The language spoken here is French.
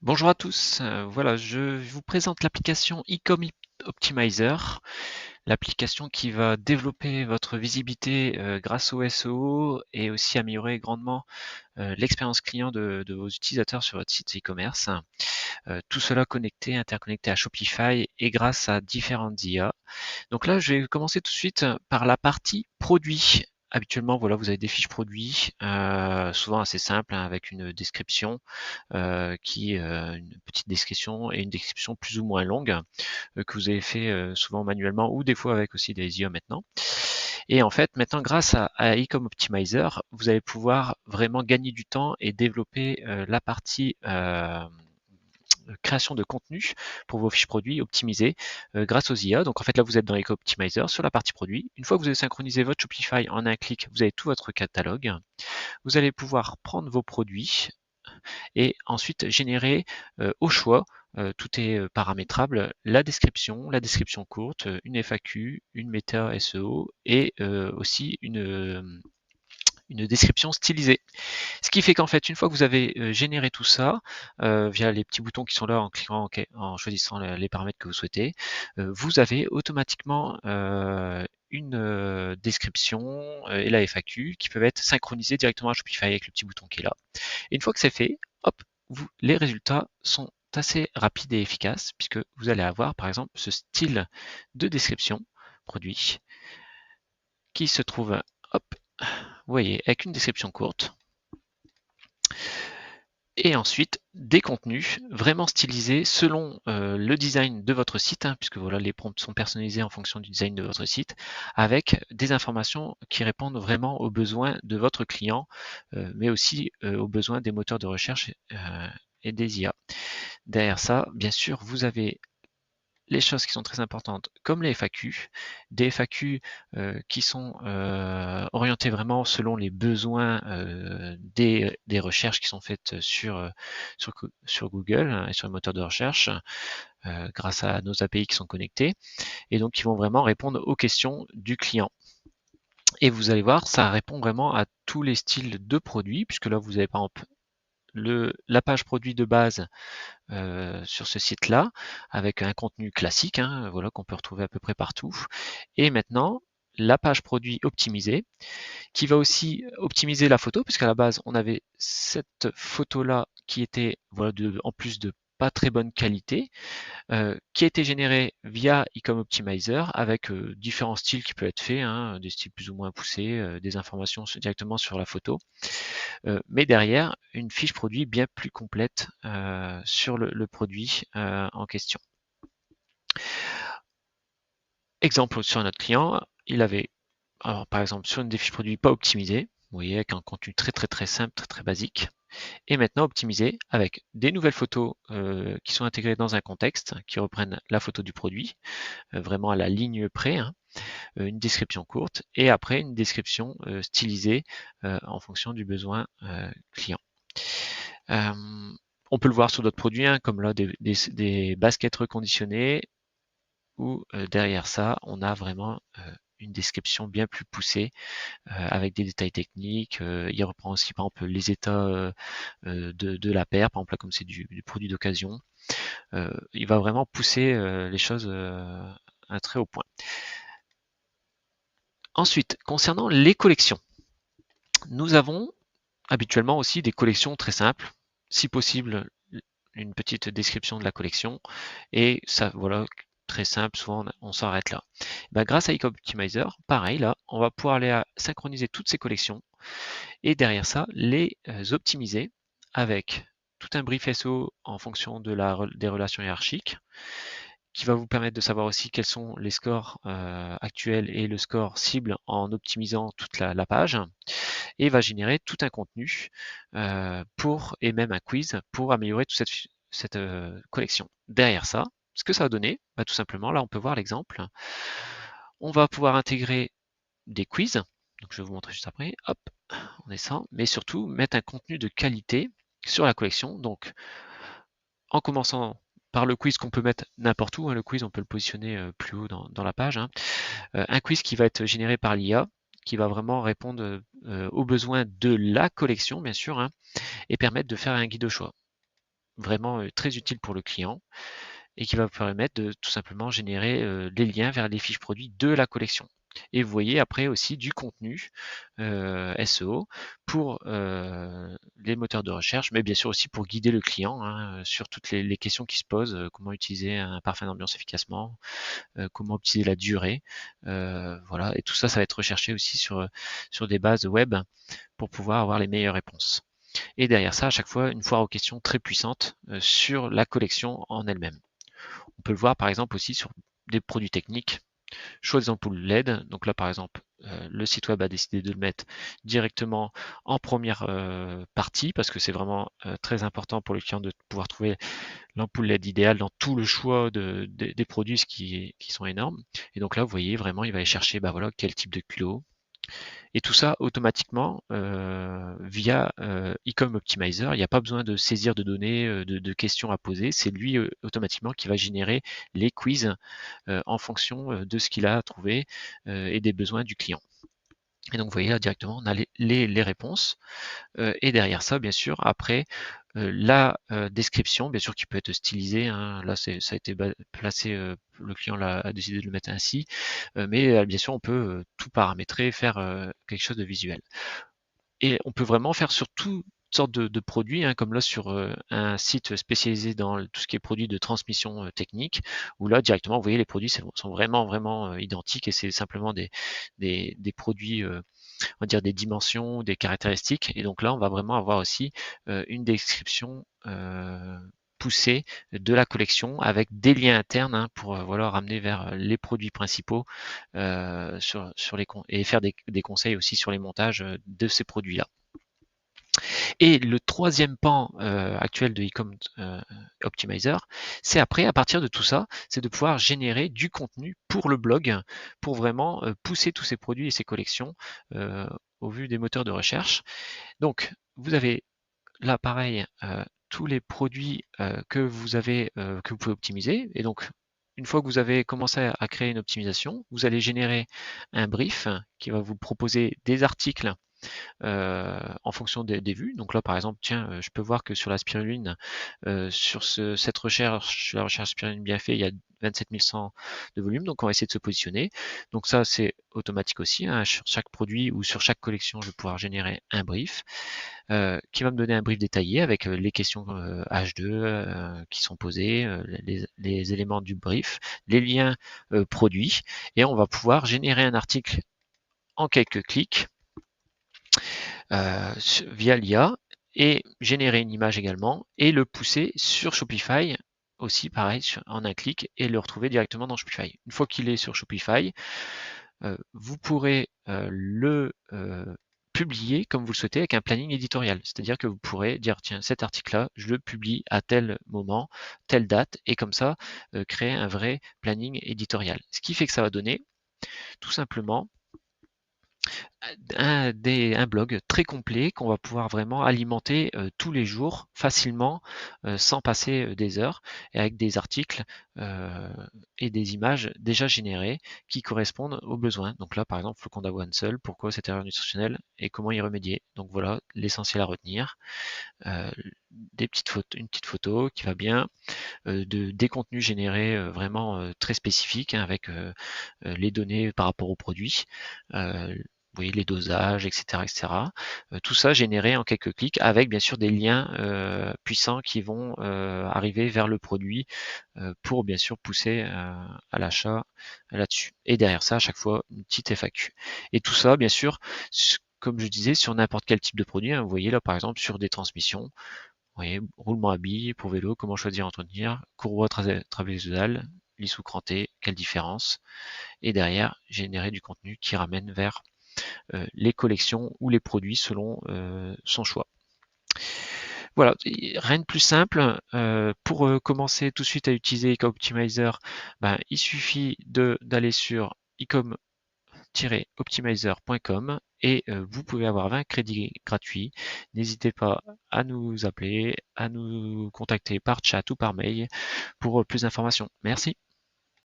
Bonjour à tous, voilà, je vous présente l'application Optimizer, l'application qui va développer votre visibilité grâce au SEO et aussi améliorer grandement l'expérience client de vos utilisateurs sur votre site e-commerce. Tout cela connecté, interconnecté à Shopify et grâce à différentes IA. Donc là, je vais commencer tout de suite par la partie produit. Habituellement, voilà, vous avez des fiches produits, souvent assez simples, hein, avec une description une petite description et une description plus ou moins longue que vous avez fait souvent manuellement ou des fois avec aussi des IA maintenant. Et en fait, maintenant, grâce à Ecom Optimizer, vous allez pouvoir vraiment gagner du temps et développer la partie création de contenu pour vos fiches produits optimisées grâce aux IA. Donc en fait là vous êtes dans Eco Optimizer sur la partie produit. Une fois que vous avez synchronisé votre Shopify en un clic, vous avez tout votre catalogue. Vous allez pouvoir prendre vos produits et ensuite générer au choix, tout est paramétrable, la description courte, une FAQ, une méta SEO et aussi une description stylisée. Ce qui fait qu'en fait, une fois que vous avez généré tout ça, via les petits boutons qui sont là en cliquant, en choisissant les paramètres que vous souhaitez, vous avez automatiquement une description et la FAQ qui peuvent être synchronisées directement à Shopify avec le petit bouton qui est là. Et une fois que c'est fait, hop, les résultats sont assez rapides et efficaces puisque vous allez avoir par exemple ce style de description produit qui se trouve, hop, vous voyez, avec une description courte et ensuite des contenus vraiment stylisés selon le design de votre site, hein, puisque voilà, les prompts sont personnalisés en fonction du design de votre site, avec des informations qui répondent vraiment aux besoins de votre client, mais aussi aux besoins des moteurs de recherche et des IA. Derrière ça, bien sûr, vous avez les choses qui sont très importantes, comme les FAQ, des FAQ qui sont orientées vraiment selon les besoins des recherches qui sont faites sur Google et sur le moteur de recherche grâce à nos API qui sont connectés et donc qui vont vraiment répondre aux questions du client. Et vous allez voir, ça répond vraiment à tous les styles de produits, puisque là vous avez par exemple la page produit de base sur ce site-là, avec un contenu classique, hein, voilà, qu'on peut retrouver à peu près partout. Et maintenant, la page produit optimisée, qui va aussi optimiser la photo, puisqu'à la base, on avait cette photo-là qui était, voilà, en plus de pas très bonne qualité, qui a été générée via Ecom Optimizer avec différents styles qui peuvent être faits, hein, des styles plus ou moins poussés, des informations directement sur la photo. Mais derrière, une fiche produit bien plus complète sur le produit en question. Exemple sur notre client, il avait, alors, par exemple, sur une des fiches produits pas optimisées, vous voyez, avec un contenu très simple, très basique, et maintenant optimisé avec des nouvelles photos qui sont intégrées dans un contexte, qui reprennent la photo du produit, vraiment à la ligne près, hein, une description courte, et après une description stylisée en fonction du besoin client. On peut le voir sur d'autres produits, hein, comme là des baskets reconditionnées, où derrière ça, on a vraiment une description bien plus poussée, avec des détails techniques. Il reprend aussi par exemple les états de la paire, par exemple là comme c'est du produit d'occasion. Il va vraiment pousser les choses à un très haut point. Ensuite, concernant les collections, nous avons habituellement aussi des collections très simples, si possible une petite description de la collection et ça voilà très simple, souvent on s'arrête là. Ben, grâce à Ecom Optimizer, pareil là, on va pouvoir aller synchroniser toutes ces collections et derrière ça les optimiser avec tout un brief SEO en fonction des relations hiérarchiques qui va vous permettre de savoir aussi quels sont les scores actuels et le score cible en optimisant toute la page et va générer tout un contenu et même un quiz pour améliorer toute cette collection. Derrière ça, ce que ça va donner, bah, tout simplement, là on peut voir l'exemple, on va pouvoir intégrer des quiz, donc je vais vous montrer juste après, hop, on descend, mais surtout mettre un contenu de qualité sur la collection, donc en commençant par le quiz qu'on peut mettre n'importe où, hein, le quiz on peut le positionner plus haut dans la page, hein, un quiz qui va être généré par l'IA, qui va vraiment répondre aux besoins de la collection, bien sûr, hein, et permettre de faire un guide au choix. vraiment très utile pour le client et qui va vous permettre de tout simplement générer les liens vers les fiches produits de la collection. Et vous voyez après aussi du contenu SEO pour les moteurs de recherche, mais bien sûr aussi pour guider le client hein, sur toutes les questions qui se posent, comment utiliser un parfum d'ambiance efficacement, comment optimiser la durée, voilà, et tout ça, ça va être recherché aussi sur des bases web pour pouvoir avoir les meilleures réponses. Et derrière ça, à chaque fois, une foire aux questions très puissante sur la collection en elle-même. On peut le voir par exemple aussi sur des produits techniques, choix des ampoules LED. Donc là par exemple, le site web a décidé de le mettre directement en première partie parce que c'est vraiment très important pour le client de pouvoir trouver l'ampoule LED idéale dans tout le choix des produits, qui sont énormes. Et donc là, vous voyez vraiment, il va aller chercher bah voilà, quel type de culot, et tout ça automatiquement via Ecom Optimizer. Il n'y a pas besoin de saisir de données, de questions à poser. C'est lui automatiquement qui va générer les quiz en fonction de ce qu'il a trouvé et des besoins du client. Et donc vous voyez là directement, on a les réponses. Et derrière ça, bien sûr, après, la description, bien sûr, qui peut être stylisée. Hein. Là, ça a été placé, le client a décidé de le mettre ainsi. Mais bien sûr, on peut tout paramétrer, faire quelque chose de visuel. Et on peut vraiment faire sur toutes sortes de produits, hein, comme là sur un site spécialisé dans tout ce qui est produits de transmission technique, où là directement, vous voyez, les produits sont vraiment identiques et c'est simplement des produits, on va dire des dimensions, des caractéristiques. Et donc là, on va vraiment avoir aussi une description poussée de la collection avec des liens internes hein, pour voilà, ramener vers les produits principaux sur et faire des conseils aussi sur les montages de ces produits-là. Et le troisième pan actuel de Ecom Optimizer, c'est après, à partir de tout ça, c'est de pouvoir générer du contenu pour le blog, pour vraiment pousser tous ces produits et ces collections au vu des moteurs de recherche. Donc, vous avez là, pareil, tous les produits que vous pouvez optimiser. Et donc, une fois que vous avez commencé à créer une optimisation, vous allez générer un brief qui va vous proposer des articles en fonction des vues. Donc là, par exemple, tiens, je peux voir que sur la spiruline, sur cette recherche, la recherche spiruline bien fait, il y a 27 100 de volume, donc on va essayer de se positionner. Donc ça, c'est automatique aussi. Hein. Sur chaque produit ou sur chaque collection, je vais pouvoir générer un brief qui va me donner un brief détaillé avec les questions H2 qui sont posées, les éléments du brief, les liens produits, et on va pouvoir générer un article en quelques clics via l'IA et générer une image également et le pousser sur Shopify aussi pareil en un clic et le retrouver directement dans Shopify. Une fois qu'il est sur Shopify, vous pourrez le publier comme vous le souhaitez avec un planning éditorial. C'est-à-dire que vous pourrez dire tiens cet article-là, je le publie à tel moment, telle date et comme ça créer un vrai planning éditorial. Ce qui fait que ça va donner tout simplement un blog très complet qu'on va pouvoir vraiment alimenter tous les jours facilement sans passer des heures et avec des articles et des images déjà générées qui correspondent aux besoins. Donc là par exemple flocon d'avoine seul, pourquoi cette erreur nutritionnelle et comment y remédier. Donc voilà l'essentiel à retenir. Une petite photo qui va bien, des contenus générés vraiment très spécifiques hein, avec les données par rapport aux produits, vous voyez les dosages, etc., etc. Tout ça généré en quelques clics avec bien sûr des liens puissants qui vont arriver vers le produit pour bien sûr pousser à l'achat là-dessus. Et derrière ça, à chaque fois, une petite FAQ. Et tout ça, bien sûr, comme je disais, sur n'importe quel type de produit. Hein, vous voyez là, par exemple, sur des transmissions, vous voyez, roulement à billes pour vélo, comment choisir entretenir, courroie trapézoïdale, lisse ou crantée, quelle différence. Et derrière, générer du contenu qui ramène vers les collections ou les produits selon son choix. Voilà, rien de plus simple. Pour commencer tout de suite à utiliser Ecom Optimizer, ben, il suffit d'aller sur ecom-optimizer.com et vous pouvez avoir 20 crédits gratuits. N'hésitez pas à nous appeler, à nous contacter par chat ou par mail pour plus d'informations. Merci.